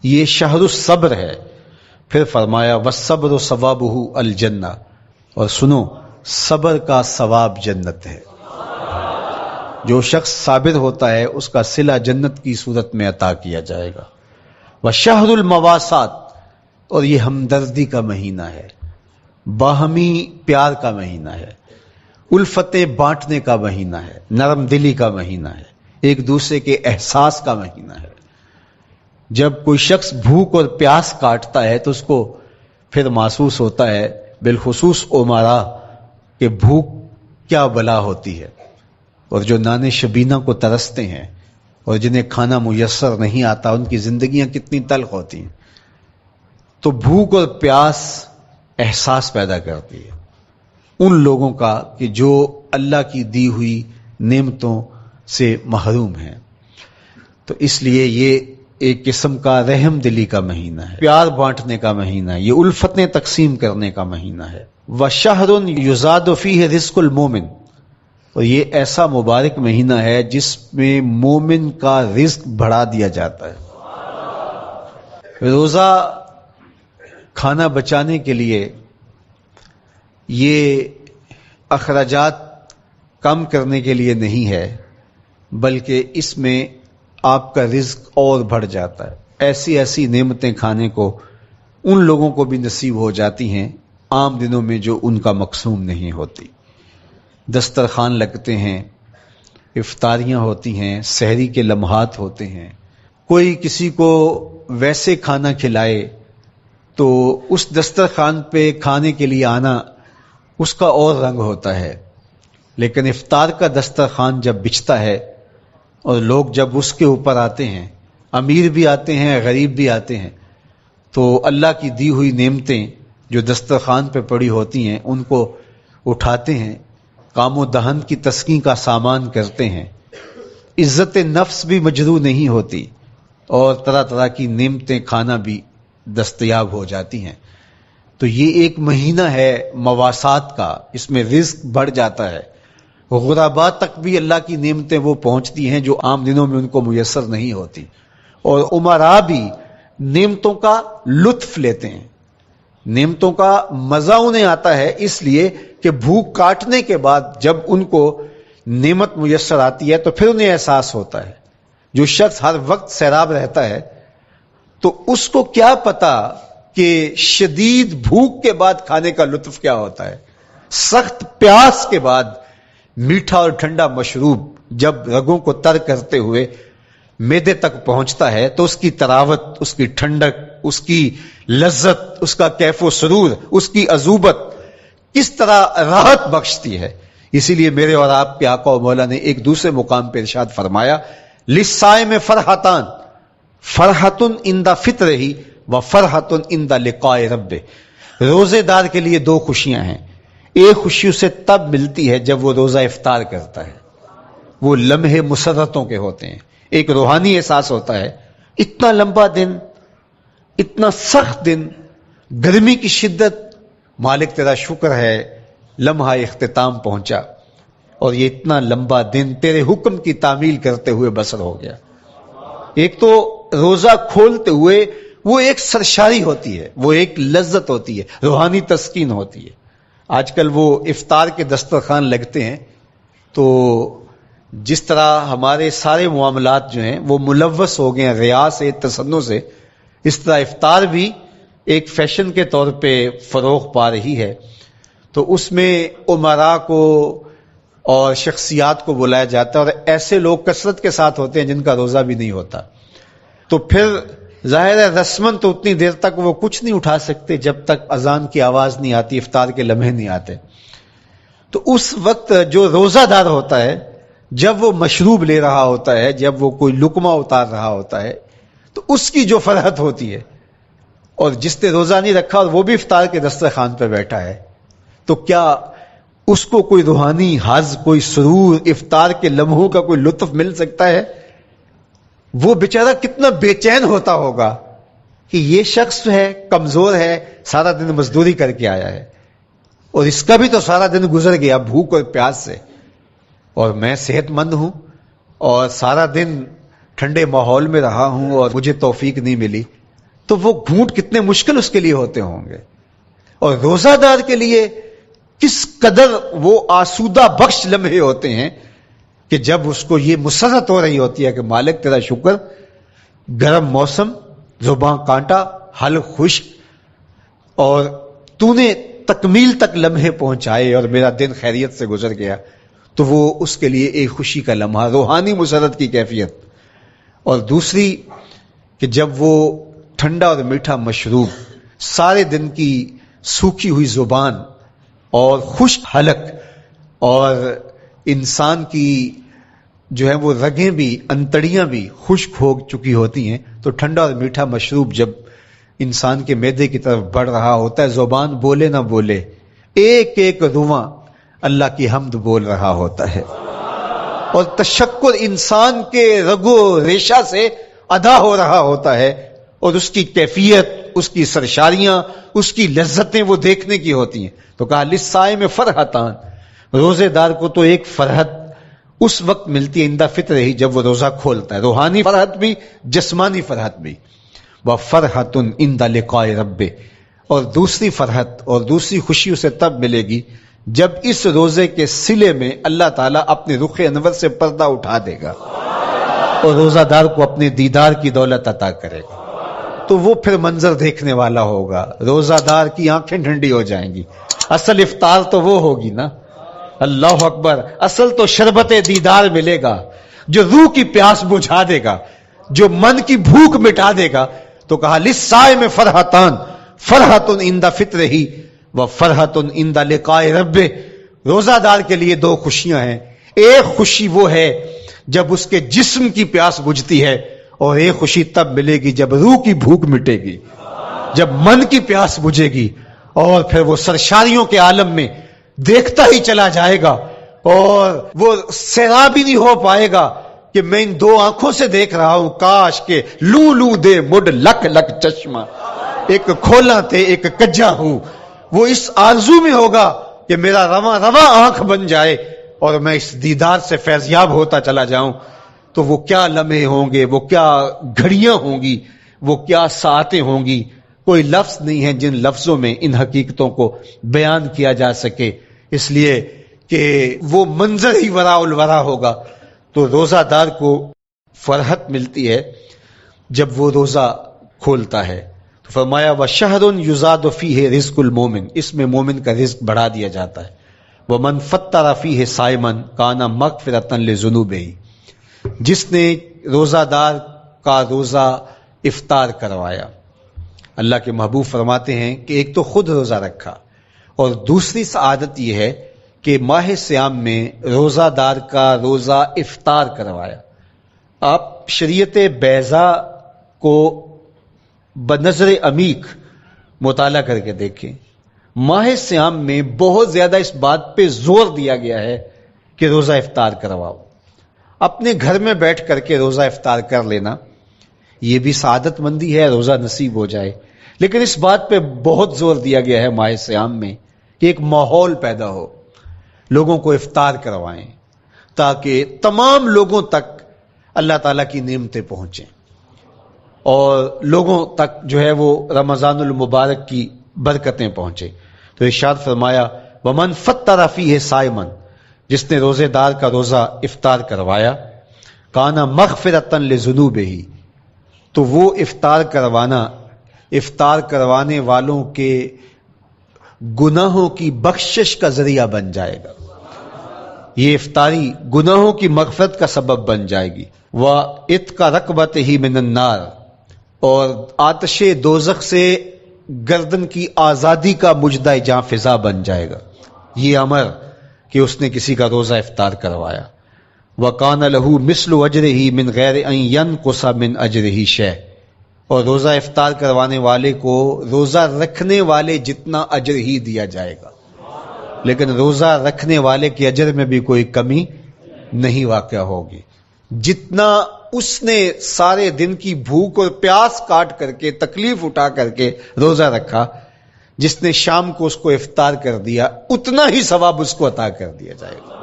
یہ شہر الصبر ہے. پھر فرمایا والصبر ثوابہ الجنہ، اور سنو صبر کا ثواب جنت ہے. جو شخص صابر ہوتا ہے اس کا صلہ جنت کی صورت میں عطا کیا جائے گا. وشہر المواسات، اور یہ ہمدردی کا مہینہ ہے، باہمی پیار کا مہینہ ہے، الفتیں بانٹنے کا مہینہ ہے، نرم دلی کا مہینہ ہے، ایک دوسرے کے احساس کا مہینہ ہے. جب کوئی شخص بھوک اور پیاس کاٹتا ہے تو اس کو پھر محسوس ہوتا ہے، بالخصوص امراء، کہ بھوک کیا بلا ہوتی ہے. اور جو نان شبینہ کو ترستے ہیں اور جنہیں کھانا میسر نہیں آتا، ان کی زندگیاں کتنی تلخ ہوتی ہیں. تو بھوک اور پیاس احساس پیدا کرتی ہے ان لوگوں کا کہ جو اللہ کی دی ہوئی نعمتوں سے محروم ہیں. تو اس لیے یہ ایک قسم کا رحم دلی کا مہینہ ہے، پیار بانٹنے کا مہینہ ہے، یہ الفتیں تقسیم کرنے کا مہینہ ہے. وَشَهْرٌ يُزَادُ فِيهِ رِزْقُ الْمُؤْمِنِ، اور یہ ایسا مبارک مہینہ ہے جس میں مومن کا رزق بڑھا دیا جاتا ہے. روزہ کھانا بچانے کے لیے یہ اخراجات کم کرنے کے لیے نہیں ہے، بلکہ اس میں آپ کا رزق اور بڑھ جاتا ہے. ایسی ایسی نعمتیں کھانے کو ان لوگوں کو بھی نصیب ہو جاتی ہیں عام دنوں میں جو ان کا مقسوم نہیں ہوتی. دسترخوان لگتے ہیں، افطاریاں ہوتی ہیں، سحری کے لمحات ہوتے ہیں. کوئی کسی کو ویسے کھانا کھلائے تو اس دسترخوان پہ کھانے کے لیے آنا اس کا اور رنگ ہوتا ہے. لیکن افطار کا دسترخوان جب بچھتا ہے اور لوگ جب اس کے اوپر آتے ہیں، امیر بھی آتے ہیں، غریب بھی آتے ہیں، تو اللہ کی دی ہوئی نعمتیں جو دسترخوان پہ پڑی ہوتی ہیں ان کو اٹھاتے ہیں، کام و دہن کی تسکین کا سامان کرتے ہیں. عزت نفس بھی مجروح نہیں ہوتی اور طرح طرح کی نعمتیں کھانا بھی دستیاب ہو جاتی ہیں. تو یہ ایک مہینہ ہے مواسات کا، اس میں رزق بڑھ جاتا ہے. غرباء تک بھی اللہ کی نعمتیں وہ پہنچتی ہیں جو عام دنوں میں ان کو میسر نہیں ہوتی، اور امراء بھی نعمتوں کا لطف لیتے ہیں. نعمتوں کا مزہ انہیں آتا ہے اس لیے کہ بھوک کاٹنے کے بعد جب ان کو نعمت میسر آتی ہے تو پھر انہیں احساس ہوتا ہے. جو شخص ہر وقت سیراب رہتا ہے تو اس کو کیا پتا کہ شدید بھوک کے بعد کھانے کا لطف کیا ہوتا ہے. سخت پیاس کے بعد میٹھا اور ٹھنڈا مشروب جب رگوں کو تر کرتے ہوئے معدے تک پہنچتا ہے تو اس کی تراوت، اس کی ٹھنڈک، اس کی لذت، اس کا کیف و سرور، اس کی عذوبت کس طرح راحت بخشتی ہے. اسی لیے میرے اور آپ کے آقا و مولا نے ایک دوسرے مقام پہ ارشاد فرمایا للصائم فرحتان، فرحت عند فطرہ و فرحت عند لقاء ربہ. روزے دار کے لیے دو خوشیاں ہیں. ایک خوشی اسے تب ملتی ہے جب وہ روزہ افطار کرتا ہے، وہ لمحے مسرتوں کے ہوتے ہیں، ایک روحانی احساس ہوتا ہے. اتنا لمبا دن، اتنا سخت دن، گرمی کی شدت، مالک تیرا شکر ہے لمحہ اختتام پہنچا اور یہ اتنا لمبا دن تیرے حکم کی تعمیل کرتے ہوئے بسر ہو گیا. ایک تو روزہ کھولتے ہوئے وہ ایک سرشاری ہوتی ہے، وہ ایک لذت ہوتی ہے، روحانی تسکین ہوتی ہے. آج کل وہ افطار کے دسترخوان لگتے ہیں تو جس طرح ہمارے سارے معاملات جو ہیں وہ ملوث ہو گئے ہیں ریا سے، تصنع سے، اس طرح افطار بھی ایک فیشن کے طور پہ فروغ پا رہی ہے. تو اس میں امراء کو اور شخصیات کو بلایا جاتا ہے اور ایسے لوگ کثرت کے ساتھ ہوتے ہیں جن کا روزہ بھی نہیں ہوتا. تو پھر ظاہر ہے رسمن تو اتنی دیر تک وہ کچھ نہیں اٹھا سکتے جب تک اذان کی آواز نہیں آتی، افطار کے لمحے نہیں آتے. تو اس وقت جو روزہ دار ہوتا ہے جب وہ مشروب لے رہا ہوتا ہے، جب وہ کوئی لقمہ اتار رہا ہوتا ہے، تو اس کی جو فرحت ہوتی ہے، اور جس نے روزہ نہیں رکھا اور وہ بھی افطار کے دسترخوان پہ بیٹھا ہے، تو کیا اس کو کوئی روحانی حظ، کوئی سرور، افطار کے لمحوں کا کوئی لطف مل سکتا ہے؟ وہ بیچارہ کتنا بے چین ہوتا ہوگا کہ یہ شخص ہے کمزور ہے، سارا دن مزدوری کر کے آیا ہے اور اس کا بھی تو سارا دن گزر گیا بھوک اور پیاس سے، اور میں صحت مند ہوں اور سارا دن ٹھنڈے ماحول میں رہا ہوں اور مجھے توفیق نہیں ملی. تو وہ گھونٹ کتنے مشکل اس کے لیے ہوتے ہوں گے. اور روزہ دار کے لیے کس قدر وہ آسودہ بخش لمحے ہوتے ہیں کہ جب اس کو یہ مسرت ہو رہی ہوتی ہے کہ مالک تیرا شکر، گرم موسم، زباں کانٹا، حلق خشک، اور تو نے تکمیل تک لمحے پہنچائے اور میرا دن خیریت سے گزر گیا. تو وہ اس کے لیے ایک خوشی کا لمحہ، روحانی مسرت کی کیفیت. اور دوسری کہ جب وہ ٹھنڈا اور میٹھا مشروب، سارے دن کی سوکھی ہوئی زبان اور خشک حلق، اور انسان کی جو ہے وہ رگیں بھی، انتڑیاں بھی خشک ہو چکی ہوتی ہیں، تو ٹھنڈا اور میٹھا مشروب جب انسان کے معدے کی طرف بڑھ رہا ہوتا ہے، زبان بولے نہ بولے، ایک ایک رواں اللہ کی حمد بول رہا ہوتا ہے، اور تشکر انسان کے رگو ریشہ سے ادا ہو رہا ہوتا ہے، اور اس کی کیفیت، اس کی سرشاریاں، اس کی لذتیں وہ دیکھنے کی ہوتی ہیں. تو کہا للصائم فرحتان، روزے دار کو تو ایک فرحت اس وقت ملتی ہے عند فطر ہی، جب وہ روزہ کھولتا ہے، روحانی فرحت بھی، جسمانی فرحت بھی. وفرحۃ عند لقاء رب، اور دوسری فرحت اور دوسری خوشی اسے تب ملے گی جب اس روزے کے صلے میں اللہ تعالیٰ اپنے رخ انور سے پردہ اٹھا دے گا اور روزہ دار کو اپنے دیدار کی دولت عطا کرے گا. تو وہ پھر منظر دیکھنے والا ہوگا، روزہ دار کی آنکھیں ٹھنڈی ہو جائیں گی. اصل افطار تو وہ ہوگی نا، اللہ اکبر، اصل تو شربت دیدار ملے گا جو روح کی پیاس بجھا دے گا، جو من کی بھوک مٹا دے گا. تو کہا للصائم فرحتان، فرحۃ عند فطرہ وفرحۃ عند لقاء رب. روزہ دار کے لیے دو خوشیاں ہیں، ایک خوشی وہ ہے جب اس کے جسم کی پیاس بجھتی ہے، اور ایک خوشی تب ملے گی جب روح کی بھوک مٹے گی، جب من کی پیاس بجھے گی، اور پھر وہ سرشاریوں کے عالم میں دیکھتا ہی چلا جائے گا، اور وہ سیراب ہی نہیں ہو پائے گا کہ میں ان دو آنکھوں سے دیکھ رہا ہوں، کاش کہ لوں لوں دے مڈ لک لک چشمہ، ایک کھولا تے ایک کجا ہوں. وہ اس آرزو میں ہوگا کہ میرا رواں رواں آنکھ بن جائے اور میں اس دیدار سے فیضیاب ہوتا چلا جاؤں. تو وہ کیا لمحے ہوں گے، وہ کیا گھڑیاں ہوں گی، وہ کیا ساعتیں ہوں گی، کوئی لفظ نہیں ہے جن لفظوں میں ان حقیقتوں کو بیان کیا جا سکے، اس لیے کہ وہ منظر ہی وراء الورا ہوگا. تو روزہ دار کو فرحت ملتی ہے جب وہ روزہ کھولتا ہے. تو فرمایا وَشَهْرٌ يُزَادُ فِيهِ رِزْقُ الْمُؤْمِنِ، اس میں مومن کا رزق بڑھا دیا جاتا ہے. وَمَنْ فَطَّرَ فِيهِ صَائِمًا كَانَ مَغْفِرَةً لِذُنُوبِهِ، جس نے روزہ دار کا روزہ افطار کروایا. اللہ کے محبوب فرماتے ہیں کہ ایک تو خود روزہ رکھا، اور دوسری سعادت یہ ہے کہ ماہ صیام میں روزہ دار کا روزہ افطار کروایا. آپ شریعت بیضاء کو بنظر عمیق مطالعہ کر کے دیکھیں. ماہ صیام میں بہت زیادہ اس بات پہ زور دیا گیا ہے کہ روزہ افطار کرواؤ. اپنے گھر میں بیٹھ کر کے روزہ افطار کر لینا یہ بھی سعادت مندی ہے، روزہ نصیب ہو جائے، لیکن اس بات پہ بہت زور دیا گیا ہے ماہ صیام میں کہ ایک ماحول پیدا ہو، لوگوں کو افطار کروائیں تاکہ تمام لوگوں تک اللہ تعالیٰ کی نعمتیں پہنچیں اور لوگوں تک جو ہے وہ رمضان المبارک کی برکتیں پہنچیں. تو ارشاد فرمایا وَمَنْ فَطَّرَ فِيهِ صَائِمًا، جس نے روزے دار کا روزہ افطار کروایا، کانا مغفرۃ لذنوبہ، تو وہ افطار کروانے والوں کے گناہوں کی بخشش کا ذریعہ بن جائے گا. یہ افطاری گناہوں کی مغفرت کا سبب بن جائے گی. وَعِتْقَ رَقْبَتِهِ مِنَ النَّارِ، اور آتش دوزخ سے گردن کی آزادی کا مجدہ جاں فضا بن جائے گا یہ امر کہ اس نے کسی کا روزہ افطار کروایا. وَقَانَ لَهُ مِثْلُ أَجْرِهِ مِنْ غَيْرِ أَنْ يَنْقُصَ مِنْ أَجْرِهِ شَيْءٌ، اور روزہ افطار کروانے والے کو روزہ رکھنے والے جتنا اجر ہی دیا جائے گا، لیکن روزہ رکھنے والے کے اجر میں بھی کوئی کمی نہیں واقع ہوگی. جتنا اس نے سارے دن کی بھوک اور پیاس کاٹ کر کے تکلیف اٹھا کر کے روزہ رکھا، جس نے شام کو اس کو افطار کر دیا اتنا ہی ثواب اس کو عطا کر دیا جائے گا.